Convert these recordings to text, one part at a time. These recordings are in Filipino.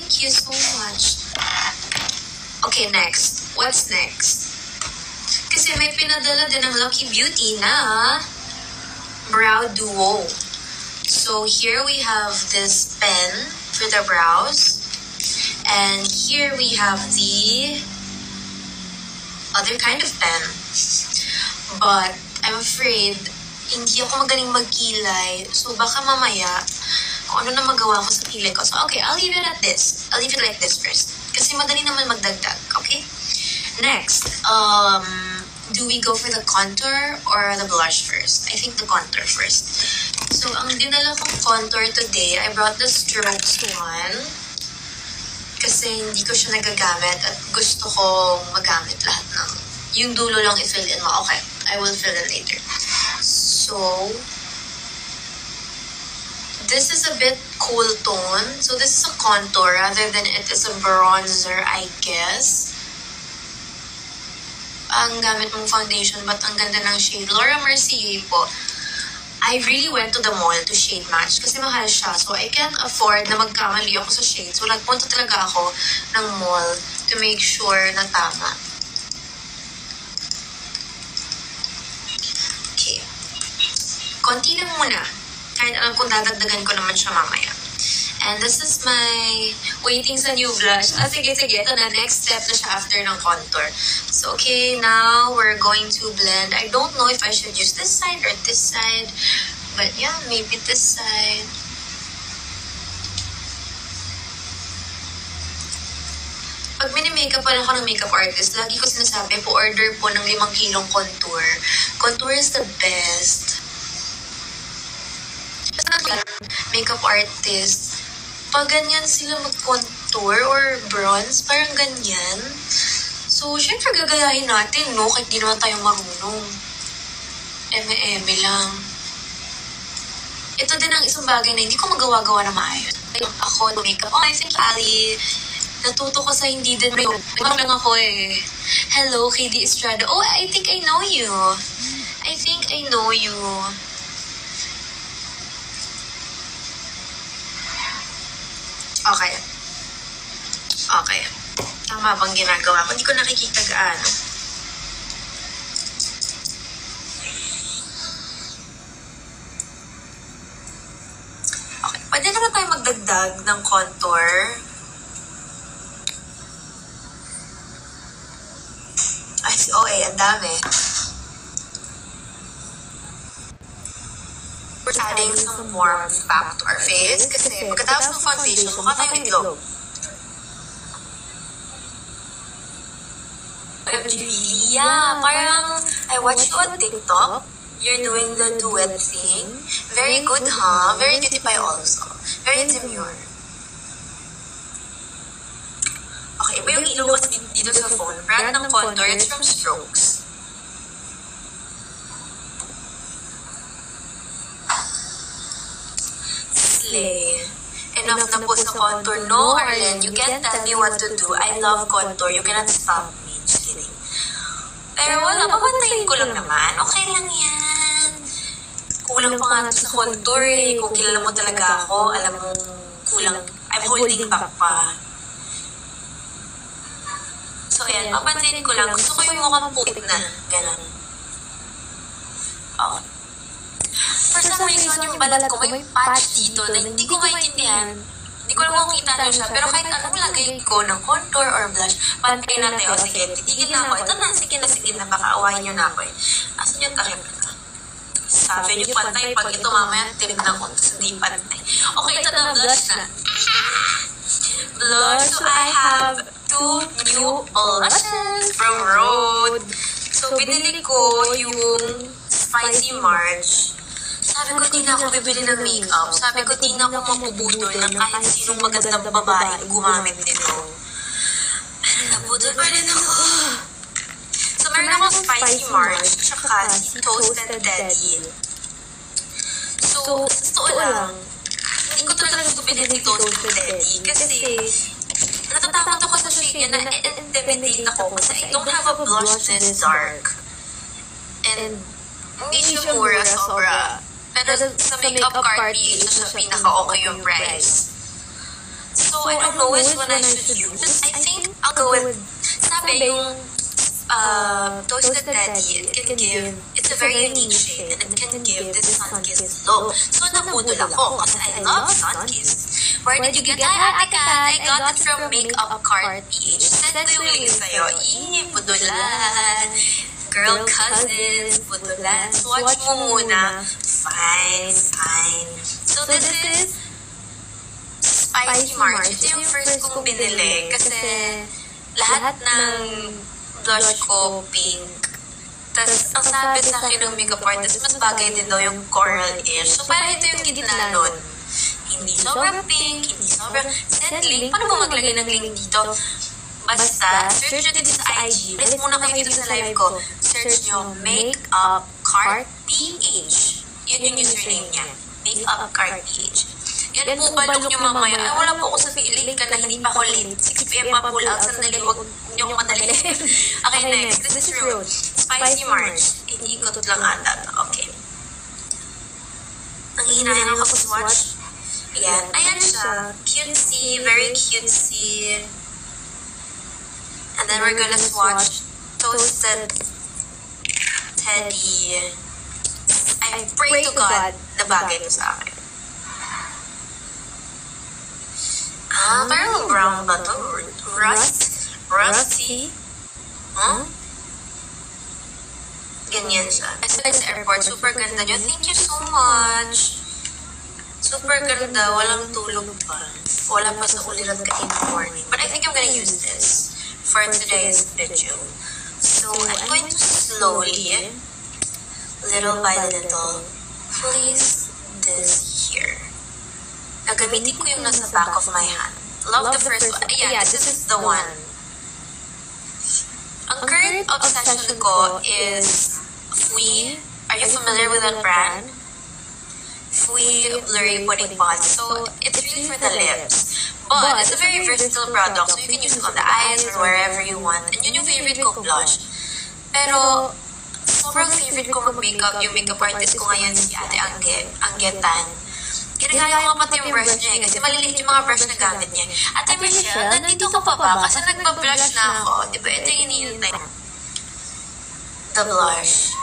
Thank you so much. Okay, next. What's next? Kasi may pinadala din ng Lucky Beauty na brow duo. So here we have this pen for the brows. And here we have the other kind of pen. But I'm afraid hindi ako magaling magkilay. So baka mamaya kung ano na magawa ko sa kilay ko. So okay, I'll leave it at this. I'll leave it like this first. Kasi madali naman magdagdag, okay? Next, do we go for the contour or the blush first? I think the contour first. So, ang dinala kong contour today, I brought the Strokes one. Kasi hindi ko siya nagagamit at gusto kong magamit lahat ng... Yung dulo lang i-fill in mo. Okay, I will fill in later. So, this is a bit cool tone. So, this is a contour rather than it is a bronzer, I guess. Ang gamit mong foundation, but ang ganda ng shade. Laura Mercier po. I really went to the mall to shade match kasi mahal siya. So, I can't afford na magkamali ako sa shade. So, nagpunta talaga ako ng mall to make sure na tama. Okay. Konti lang muna. Kahit alam kong dadagdagan ko naman siya mamaya. And this is my waiting sa new blush. Sige. Ito na. Next step na siya after ng contour. So, okay. Now, we're going to blend. I don't know if I should use this side or this side. But yeah, maybe this side. Pag mini-makeup pa lang ako ng makeup artist, lagi ko sinasabi po, order po ng 5 kilong contour. Contour is the best. Makeup artist, pag ganyan sila mag-contour or bronze, parang ganyan. So, syempre gagayahin natin, no? Kahit di naman tayo marunong. Eme-eme lang. Ito din ang isang bagay na hindi ko magawa-gawa na maayos. Ako, makeup. Oh, I think Ali, natuto ko sa hindi din. Parang lang ako eh. Hello, KD Estrada. Oh, I think I know you. I think I know you. Okay. Okay. Tama bang ginagawa ko? Hindi ko nakikita gaano. Okay. Pwede naman tayo magdagdag ng contour. Ay, ang dami. We're adding some warmth back to our face kasi pagkatapos ng foundation, mukha tayo may glow. Yeah, parang I watched you on TikTok. You're doing the duet thing. Very good, huh? Very cutie pie also. Very demure. Okay, iba yung ilaw kasi dito sa phone. Brand ng contour, it's from Strokes. Slay. Enough na po sa contour. No, Arlen, you can't tell me what to do. I love contour. You cannot stop me. Just kidding. Pero wala, papantayin ko lang naman. Okay lang yan. Kulang pa nga sa contour eh. Kung kilala mo talaga ako, alam mo, kulang. I'm holding back pa. So, ayan, papantayin ko lang. Gusto ko yung mukhang putik na. Ganon. Oh. For some reason, yung balat ko may patch dito na hindi ko maintindihan. Hindi ko naman kita na siya. Pero kahit anong lagay ko ng contour or blush, pantay natin. O sige, titigil na ako. Ito na, sige na. Baka awahin nyo na ako eh. Asan yung takip na? Sabi nyo pantay. Pag ito mamaya, tip na ko. Tapos hindi pantay. Okay, ito na, blush na. Blush. So, I have 2 new blushes from Rhode. So, binili ko yung Spicy March. Sabi ko, di na ako bibili ng makeup. Sabi ko, di na ako mabubudol ng kahit sinong magandang babae gumamit nito. Pero nabudol pa rin ako. So, meron akong Spicy March, tsaka si Toasted Teddy. So, totoo lang, hindi ko talaga bibili si Toasted Teddy kasi natatakot ako sa shade niya na intimidate ako kasi I don't have a blush this dark. And hindi siya mura sobra. Pero sa makeup cart PH na siya pinaka-okay yung price. So, I don't know which one I should use. I think I'll go with, sabi yung toasted teddy, it's a very unique shade and it can give this sun-kissed look. So, nabudol ako kasi I love sun-kissed. Where did you get that, Ate Kat? I got it from Makeup Cart PH. Send ko yung link sa'yo. Budulan. Girl cousins, budulan. Swatch mo muna. Fine. So, this is Spicy March. Ito yung first kong binili kasi lahat ng blush ko pink. Tapos, ang sabi sa akin ng makeup artist, mas bagay din daw yung coral-ish. So, parang ito yung gitna nun. Hindi sobrang pink, hindi sobrang set link. Paano ba maglagay ng link dito? Basta, search nyo dito sa IG. Please muna kayo dito sa live ko. Search nyo Makeup Cart PH. Yun yung username niya. Makeup Cart PH. Yan po ba look nyo mamaya? Ay, wala po ako sa feeling ka na hindi pa ako late. 6 p.m. pa pull out. Sandali, huwag nyo ko madali. Okay, next. This is Rude. Spicy March. Iniikot lang ata. Okay. Ang hinahin ako sa swatch. Ayan siya. Cutesy. Very cutesy. And then we're gonna swatch Toasted Teddy. I pray to God na bagay ito sa akin. Parang brown ba ito? Rusty? Ganyan siya. Sa airport, super ganda niya. Thank you so much. Super ganda. Walang tulog pa. Wala pa sa ulirat ka in the morning. But I think I'm gonna use this for today's video. So, I'm going to slowly, little by little, place this here. Gagamitin ko yung nasa back of my hand. Love the first one. Yeah, this is the one. Ang current obsession ko is Fui. Are you familiar with that brand? Fui Blurry Pudding Pot. So, it's really for the lips. But, it's a very versatile product. So, you can use it on the eyes or wherever you want. And yun yung favorite ko blush. Pero, sobrang favorite ko mag-makeup. Yung makeup artist ko ngayon si Ate Anggetan. Ginagaya ko pati yung brush niya kasi maliliit yung mga brush na gamit niya. Ate Michelle, nandito ka pa ba? Kasi nagpa-blush na ako. Diba? Ito yung hinihintay. The blush.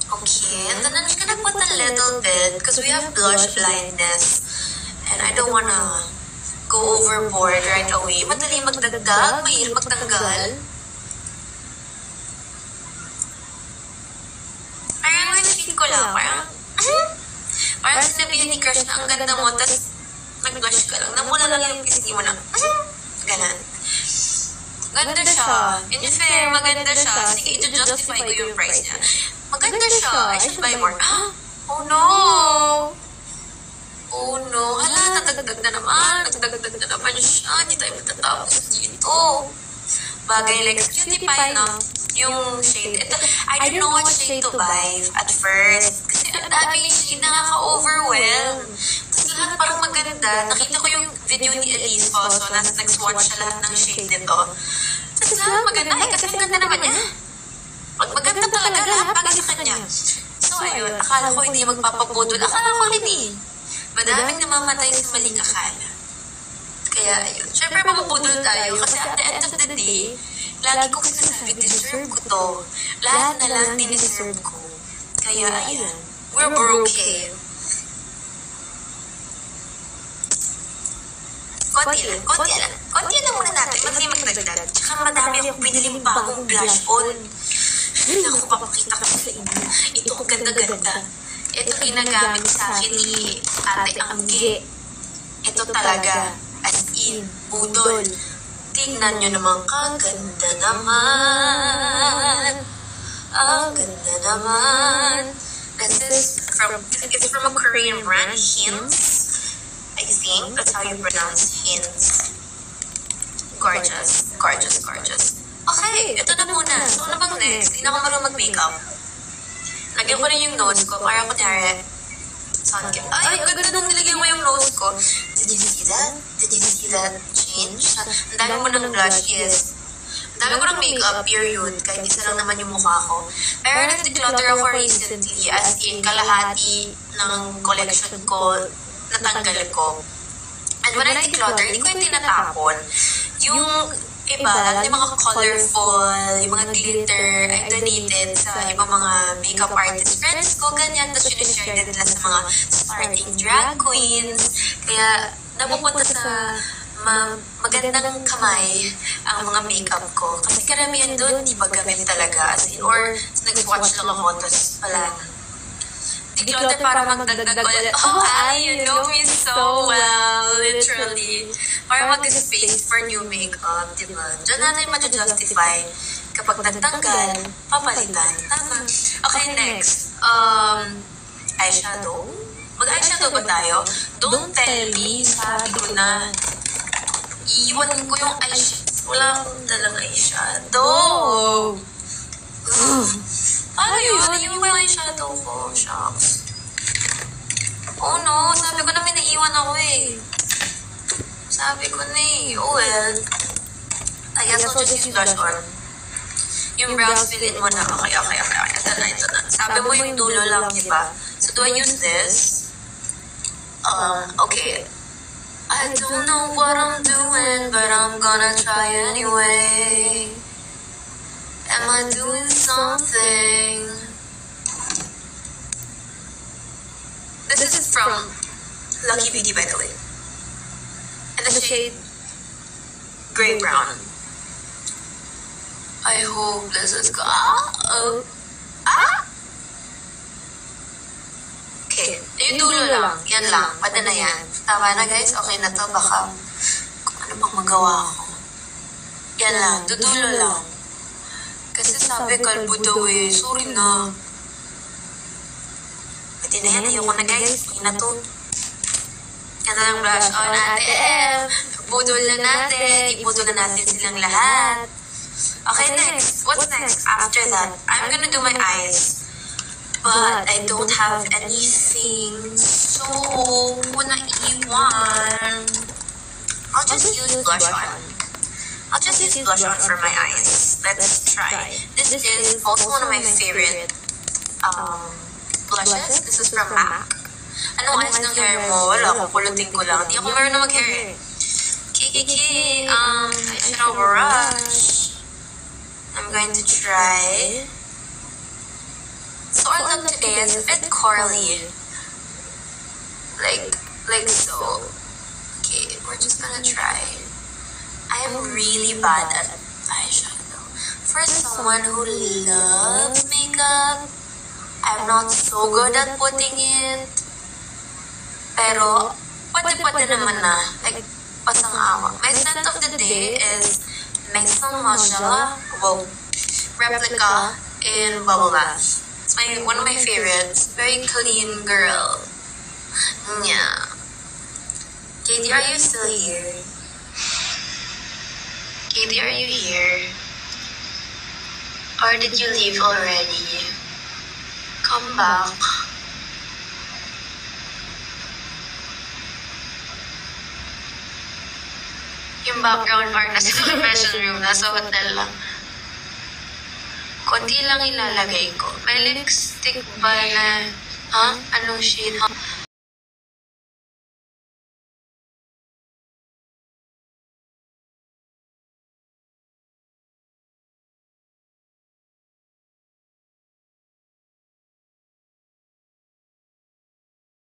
Okay, and then I'm just gonna put a little bit because we have blush blindness. And I don't wanna go overboard right away. Madali magdagdag, mahirap magtanggal. Parang na-feel ko lang, parang sinabihan ni crush na ang ganda mo, tas nag-blush ka lang. Namula lang yung pisngi mo na, ganan. Ganda siya. In fair, maganda siya. Sige, ito-justify ko yung price niya. Maganda siya. I should buy more. Oh no! Oh no. Hala, nadagdag na naman. Nagdagdag na naman siya. Hindi tayo matatapos dito. Bagay like Cutie Pie na yung shade. Ito, I don't know what shade to buy at first. Kasi ang daming shade, nakaka-overwhelm. Tapos lahat parang maganda. Nakita ko yung video ni Elise also na nag-swatch siya lahat ng shade nito. Tapos lahat maganda. Ay, kasi ang ganda naman niya. Pag maganda talaga, lahat bagay sa kanya. So ayun, akala ko hindi magpapabudol. Akala ko hindi. Madaming namamatay sa maling akala. Kaya ayun. Siyempre mapapudol tayo kasi at the end of the day, lagi ko sinasabi, deserve ko to. Lahat na lang diniserve ko. Kaya ayun, we're okay. Konti lang muna natin. Madali magdagdag. Tsaka madami akong piniling bagong blush on. Hindi ako papakita ko sa inyo. Ito ang ganda-ganda. Ito ginagamit sa akin ni Ate Angge. Ito talaga, as in, budol. Tingnan nyo naman, kaganda naman. Ang ganda naman. It's from a Korean brand, Hints. I think that's how you pronounce Hints. Gorgeous, gorgeous, gorgeous. Okay, ito na muna. So, ano bang next? Hindi na ako marunong mag-makeup. Lagyan ko rin yung nose ko para kunyari sun care. Ay, ang ganda nung nilagyan mo yung nose ko. Did you see that? Did you see that change? Ang dami mo ng blush, yes. Ang dami ko ng makeup, period. Kahit isa lang naman yung mukha ko. Pero nag-declutter ako recently, as in kalahati ng collection ko natanggal ko. And when I declutter, hindi ko yung tinatapon. Yung iba, yung mga colorful, yung mga glitter, I donated sa ibang mga makeup artist friends ko, ganyan. Tapos sinishare din nila sa mga starting drag queens. Kaya napupunta sa magandang kamay ang mga makeup ko. Kasi karamihan doon, di ba gamit talaga. As in, or nag-swatch lang ako, tapos pala. Declutter para magdagdag ulit. Oh, you know me so well, literally. Para mag-space for new makeup, di ba? Diyan natin ma-justify kapag nagtanggal, papalitan. Tama. Okay, next. Eyeshadow. Mag-eyeshadow ba tayo? Don't tell me, sabi ko na, iiwan ko yung eyeshadow. Wala akong dalang eyeshadow. Ano yun? Iiwan ko yung eyeshadow ko. Shucks. Oh no, sabi ko na may naiiwan ako eh. Sabi ko na eh. Oh well. I guess I'll just use blush on. Yung brows fill in mo na. Okay. Ito na. Sabi mo yung dulo lang, di ba? So do I use this? Okay. I don't know what I'm doing, but I'm gonna try anyway. Am I doing something? This is from Lucky Beauty, by the way. And the shade gray brown. I hope this is good. Okay, yung dulo lang. Yan lang. Pwede na yan. Tama na guys. Okay na to. Baka kung ano bang magawa ko. Yan lang. Dudulo lang. Kasi sabi kalbo daw eh. Sorry na. Pwede na yan. Ayoko na guys. Okay na to. Yan na lang brush on natin. Budol na natin. Ibudol na natin silang lahat. Okay, next. What's next? After that, I'm gonna do my eyes. But I don't have anything, so naiwan. I'll just use blush on. I'll just use blush on for my eyes. Let's try. This is also one of my favorite blushes. This is from MAC. Anong eyes ng hair mo? Wala, kukulutin ko lang. Di ako marunong mag-hair eh. Eyeshadow brush. I'm going to try. So our look today is a bit corally. Like so. Okay, we're just gonna try. I am really bad at eyeshadow. For someone who loves makeup, I'm not so good at putting it. Pero, pwede naman na. Like, pasang-awa. My scent of the day is Mexon Matcha Replica in Bubble Bath. It's one of my favorites. Very clean girl. Yeah. Katie, are you still here? Katie, are you here? Or did you leave already? Come back. Yung background art nasa confession room, nasa hotel lang. Konti lang ilalagay ko. May lipstick ba na, anong shade?